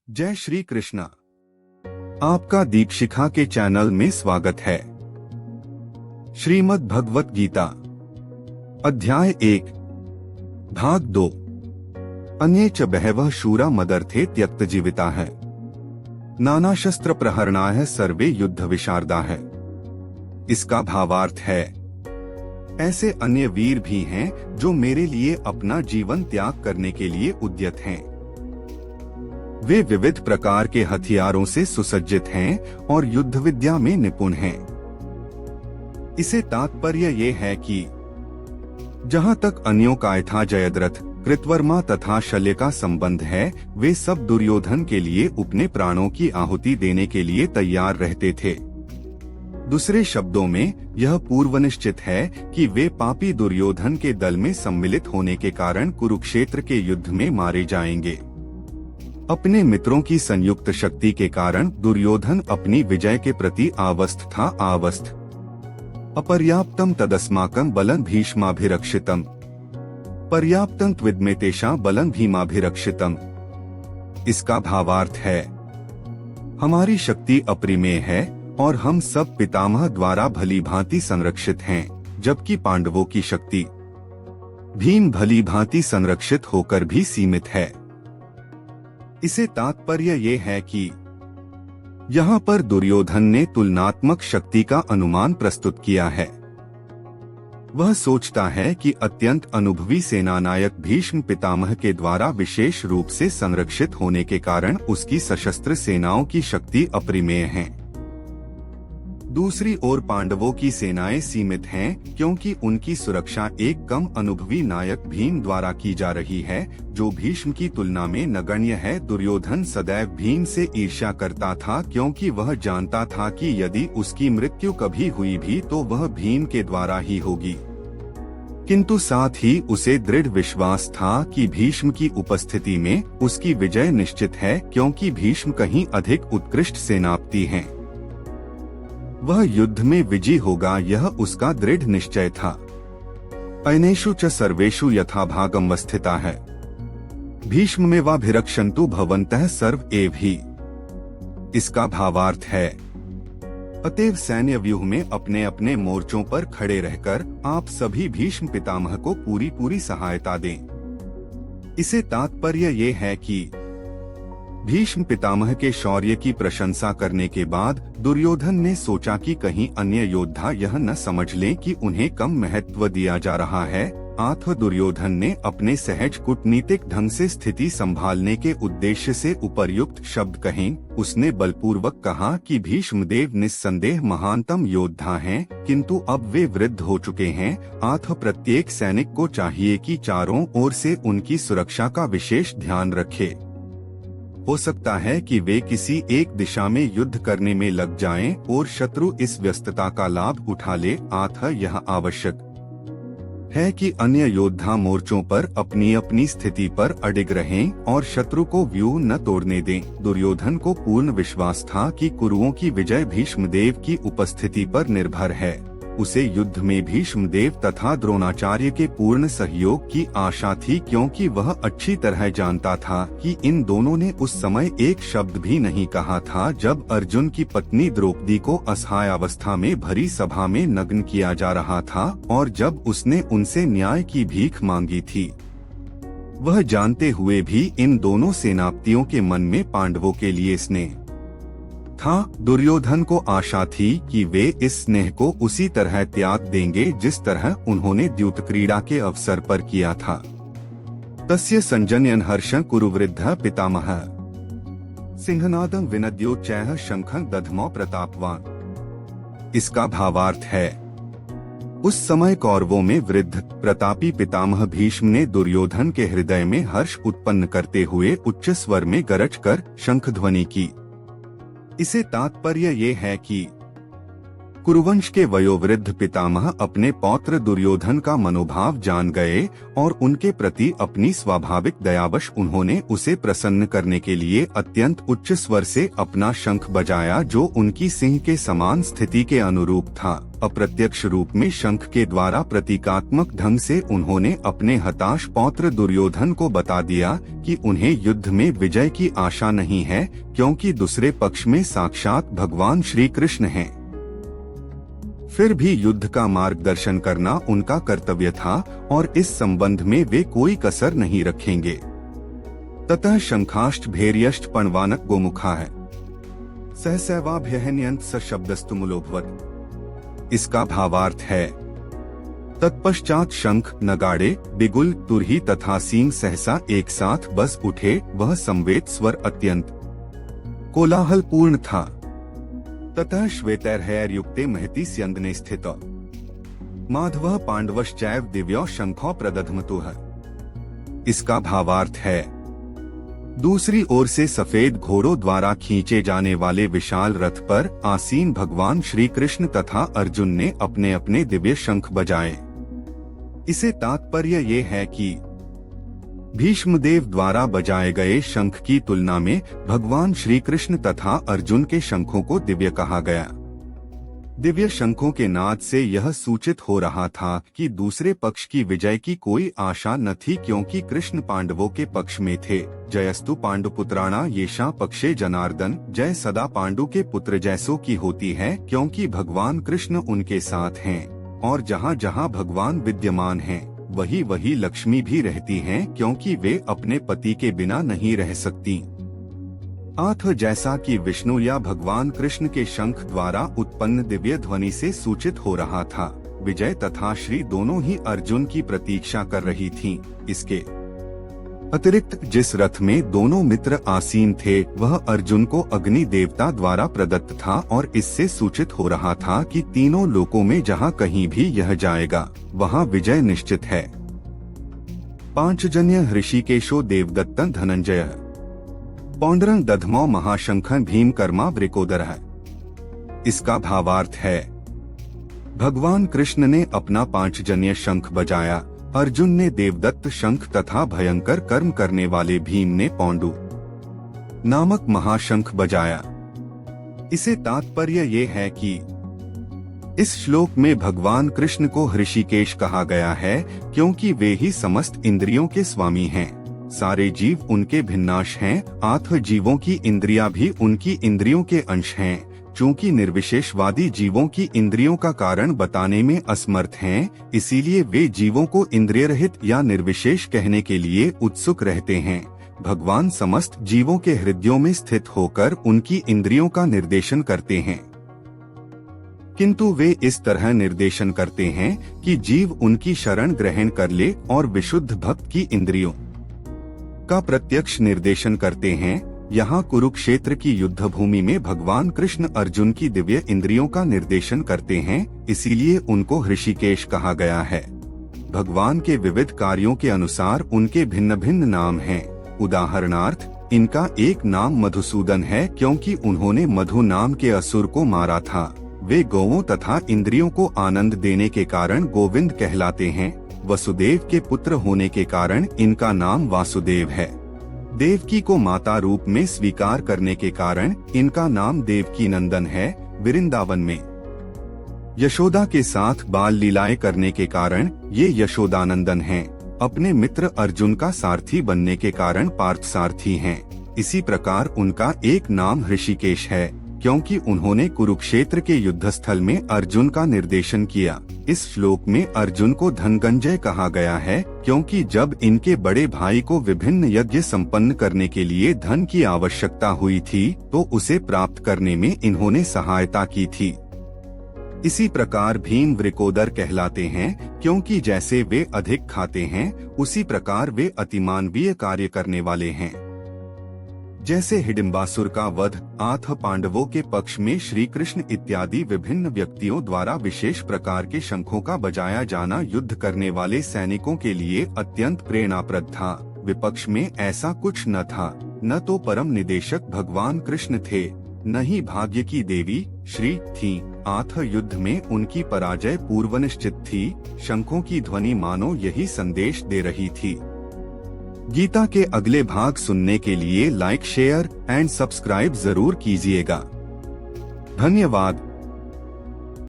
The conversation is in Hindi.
जय श्री कृष्णा। आपका दीपशिखा के चैनल में स्वागत है। श्रीमद् भगवत गीता अध्याय 1 भाग 2 अन्ये च बहवः शूरा मदर्थे त्यक्त जीविता है नाना शस्त्र प्रहरणाय सर्वे युद्ध विशारदा है। इसका भावार्थ है, ऐसे अन्य वीर भी हैं जो मेरे लिए अपना जीवन त्याग करने के लिए उद्यत हैं। वे विविध प्रकार के हथियारों से सुसज्जित हैं और युद्ध विद्या में निपुण हैं। इसे तात्पर्य ये है कि जहाँ तक अन्यों का यथा जयद्रथ, कृतवर्मा तथा शल्य का संबंध है, वे सब दुर्योधन के लिए अपने प्राणों की आहुति देने के लिए तैयार रहते थे। दूसरे शब्दों में यह पूर्व निश्चित है कि वे पापी दुर्योधन के दल में सम्मिलित होने के कारण कुरुक्षेत्र के युद्ध में मारे जाएंगे। अपने मित्रों की संयुक्त शक्ति के कारण दुर्योधन अपनी विजय के प्रति आवस्थ था। अपर्याप्तम तदस्माकं बलं भीष्माभिरक्षितम् पर्याप्तं त्विद्मे तेषां बलं भीमाभिरक्षितम्। इसका भावार्थ है, हमारी शक्ति अपरिमेय है और हम सब पितामह द्वारा भली भांति संरक्षित हैं, जबकि पांडवों की शक्ति भीम भली भांति संरक्षित होकर भी सीमित है। इसे तात्पर्य ये है कि यहाँ पर दुर्योधन ने तुलनात्मक शक्ति का अनुमान प्रस्तुत किया है। वह सोचता है कि अत्यंत अनुभवी सेनानायक भीष्म पितामह के द्वारा विशेष रूप से संरक्षित होने के कारण उसकी सशस्त्र सेनाओं की शक्ति अपरिमेय है। दूसरी ओर पांडवों की सेनाएं सीमित हैं, क्योंकि उनकी सुरक्षा एक कम अनुभवी नायक भीम द्वारा की जा रही है, जो भीष्म की तुलना में नगण्य है। दुर्योधन सदैव भीम से ईर्ष्या करता था, क्योंकि वह जानता था कि यदि उसकी मृत्यु कभी हुई भी तो वह भीम के द्वारा ही होगी। किंतु साथ ही उसे दृढ़ विश्वास था कि भीष्म की उपस्थिति में उसकी विजय निश्चित है, क्योंकि भीष्म कहीं अधिक उत्कृष्ट सेनापति हैं। वह युद्ध में विजयी होगा, यह उसका दृढ़ निश्चय था। अनेषु च सर्वेषु यथाभागम वस्थिता है भीष्ममेवाभिरक्षन्तु भवन्तः सर्व एव ही। इसका भावार्थ है, अतएव सैन्य व्यूह में अपने अपने मोर्चों पर खड़े रहकर आप सभी भीष्म पितामह को पूरी सहायता दें। इसे तात्पर्य ये है कि भीष्म पितामह के शौर्य की प्रशंसा करने के बाद दुर्योधन ने सोचा कि कहीं अन्य योद्धा यह न समझ लें कि उन्हें कम महत्व दिया जा रहा है। अतः दुर्योधन ने अपने सहज कूटनीतिक ढंग से स्थिति संभालने के उद्देश्य से उपर्युक्त शब्द कहे। उसने बलपूर्वक कहा कि भीष्मदेव निस्संदेह महानतम योद्धा हैं, किंतु अब वे वृद्ध हो चुके हैं। अतः प्रत्येक सैनिक को चाहिए कि चारों ओर से उनकी सुरक्षा का विशेष ध्यान रखे। हो सकता है कि वे किसी एक दिशा में युद्ध करने में लग जाएं और शत्रु इस व्यस्तता का लाभ उठा ले। अतः यह आवश्यक है कि अन्य योद्धा मोर्चों पर अपनी अपनी स्थिति पर अडिग रहें और शत्रु को व्यूह न तोड़ने दें। दुर्योधन को पूर्ण विश्वास था कि कुरुओं की विजय भीष्मदेव की उपस्थिति पर निर्भर है। उसे युद्ध में भीष्मदेव तथा द्रोणाचार्य के पूर्ण सहयोग की आशा थी, क्योंकि वह अच्छी तरह जानता था कि इन दोनों ने उस समय एक शब्द भी नहीं कहा था जब अर्जुन की पत्नी द्रौपदी को असहाय अवस्था में भरी सभा में नग्न किया जा रहा था और जब उसने उनसे न्याय की भीख मांगी थी। वह जानते हुए भी इन दोनों सेनापतियों के मन में पांडवों के लिए स्नेह था। दुर्योधन को आशा थी कि वे इस स्नेह को उसी तरह त्याग देंगे जिस तरह उन्होंने द्यूत क्रीड़ा के अवसर पर किया था। तस्य संजनयन हर्षं कुरुवृद्धः पितामहः सिंहनादं विनद्योच्चैः शंखं दध्मौ प्रतापवान। इसका भावार्थ है, उस समय कौरवों में वृद्ध प्रतापी पितामह भीष्म ने दुर्योधन के हृदय में हर्ष उत्पन्न करते हुए उच्च स्वर में गरज कर शंख ध्वनि की। इसे तात्पर्य ये है कि कुरुवंश के वयोवृद्ध पितामह अपने पौत्र दुर्योधन का मनोभाव जान गए और उनके प्रति अपनी स्वाभाविक दयावश उन्होंने उसे प्रसन्न करने के लिए अत्यंत उच्च स्वर से अपना शंख बजाया, जो उनकी सिंह के समान स्थिति के अनुरूप था। अप्रत्यक्ष रूप में शंख के द्वारा प्रतीकात्मक ढंग से उन्होंने अपने हताश पौत्र दुर्योधन को बता दिया कि उन्हें युद्ध में विजय की आशा नहीं है, क्योंकि दूसरे पक्ष में साक्षात भगवान श्री कृष्ण हैं। फिर भी युद्ध का मार्गदर्शन करना उनका कर्तव्य था और इस संबंध में वे कोई कसर नहीं रखेंगे। ततः शंखाष्ट भैर्यष्ट पणवानक गोमुखा है सहसैवाभ्यहन्यंत सशब्दस्तु मूलोभवत्। इसका भावार्थ है, तत्पश्चात शंख, नगाड़े, बिगुल, तुरही तथा सींग सहसा एक साथ बस उठे। वह संवेद स्वर अत्यंत कोलाहलपूर्ण था। ततः श्वेतैर्हैर्युक्ते महति स्यन्दने स्थित माधवः पांडवश्चैव दिव्यो शंखो प्रदध्मतुः। इसका भावार्थ है, दूसरी ओर से सफेद घोड़ों द्वारा खींचे जाने वाले विशाल रथ पर आसीन भगवान श्री कृष्ण तथा अर्जुन ने अपने अपने दिव्य शंख बजाए। इसे तात्पर्य ये है कि भीष्मदेव द्वारा बजाए गए शंख की तुलना में भगवान श्री कृष्ण तथा अर्जुन के शंखों को दिव्य कहा गया। दिव्य शंखों के नाद से यह सूचित हो रहा था कि दूसरे पक्ष की विजय की कोई आशा न थी, क्योंकि कृष्ण पांडवों के पक्ष में थे। जयस्तु पांडुपुत्राणा येषां पक्षे जनार्दन। जय सदा पांडु के पुत्र जैसों की होती है, क्योंकि भगवान कृष्ण उनके साथ हैं, और जहाँ जहाँ भगवान विद्यमान हैं, वही वही लक्ष्मी भी रहती हैं, क्योंकि वे अपने पति के बिना नहीं रह सकती। आथ जैसा कि विष्णु या भगवान कृष्ण के शंख द्वारा उत्पन्न दिव्य ध्वनि से सूचित हो रहा था। विजय तथा श्री दोनों ही अर्जुन की प्रतीक्षा कर रही थीं। इसके अतिरिक्त जिस रथ में दोनों मित्र आसीन थे वह अर्जुन को अग्नि देवता द्वारा प्रदत्त था, और इससे सूचित हो रहा था कि तीनों लोकों में जहाँ कहीं भी यह जाएगा वहाँ विजय निश्चित है। पांचजन्य ऋषिकेशो देवदत्तं धनंजय पौंडरं दधमौ महाशंखं भीमकर्मा वृकोदरः। इसका भावार्थ है, भगवान कृष्ण ने अपना पांचजन्य शंख बजाया, अर्जुन ने देवदत्त शंख तथा भयंकर कर्म करने वाले भीम ने पौंडु नामक महाशंख बजाया। इसे तात्पर्य ये है कि इस श्लोक में भगवान कृष्ण को ऋषिकेश कहा गया है, क्योंकि वे ही समस्त इंद्रियों के स्वामी हैं। सारे जीव उनके भिन्नांश हैं, आठ जीवों की इंद्रियां भी उनकी इंद्रियों के अंश हैं। चूंकि निर्विशेषवादी जीवों की इंद्रियों का कारण बताने में असमर्थ हैं, इसीलिए वे जीवों को इंद्रिय रहित या निर्विशेष कहने के लिए उत्सुक रहते हैं। भगवान समस्त जीवों के हृदयों में स्थित होकर उनकी इंद्रियों का निर्देशन करते हैं, किंतु वे इस तरह निर्देशन करते हैं कि जीव उनकी शरण ग्रहण कर ले और विशुद्ध भक्त की इंद्रियों का प्रत्यक्ष निर्देशन करते हैं। यहाँ कुरुक्षेत्र की युद्ध भूमि में भगवान कृष्ण अर्जुन की दिव्य इंद्रियों का निर्देशन करते हैं, इसीलिए उनको ऋषिकेश कहा गया है। भगवान के विविध कार्यों के अनुसार उनके भिन्न भिन्न नाम हैं। उदाहरणार्थ, इनका एक नाम मधुसूदन है, क्योंकि उन्होंने मधु नाम के असुर को मारा था। वे गौओं तथा इंद्रियों को आनंद देने के कारण गोविंद कहलाते हैं। वसुदेव के पुत्र होने के कारण इनका नाम वासुदेव है। देवकी को माता रूप में स्वीकार करने के कारण इनका नाम देवकी नंदन है। वृंदावन में यशोदा के साथ बाल लीलाएं करने के कारण ये यशोदानंदन हैं। अपने मित्र अर्जुन का सारथी बनने के कारण पार्थ सारथी हैं। इसी प्रकार उनका एक नाम ऋषिकेश है, क्योंकि उन्होंने कुरुक्षेत्र के युद्धस्थल में अर्जुन का निर्देशन किया। इस श्लोक में अर्जुन को धनंजय कहा गया है, क्योंकि जब इनके बड़े भाई को विभिन्न यज्ञ संपन्न करने के लिए धन की आवश्यकता हुई थी, तो उसे प्राप्त करने में इन्होंने सहायता की थी। इसी प्रकार भीम वृकोदर कहलाते हैं, क्योंकि जैसे वे अधिक खाते हैं, उसी प्रकार वे अतिमानवीय कार्य करने वाले हैं। जैसे हिडिंबासुर का वध, आठ पांडवों के पक्ष में श्री कृष्ण इत्यादि विभिन्न व्यक्तियों द्वारा विशेष प्रकार के शंखों का बजाया जाना युद्ध करने वाले सैनिकों के लिए अत्यंत प्रेरणाप्रद था। विपक्ष में ऐसा कुछ न था। न तो परम निदेशक भगवान कृष्ण थे, न ही भाग्य की देवी श्री थी। आथ युद्ध में उनकी पराजय पूर्वनिश्चित थी। शंखों की ध्वनि मानो यही संदेश दे रही थी। गीता के अगले भाग सुनने के लिए लाइक, शेयर एंड सब्सक्राइब जरूर कीजिएगा। धन्यवाद।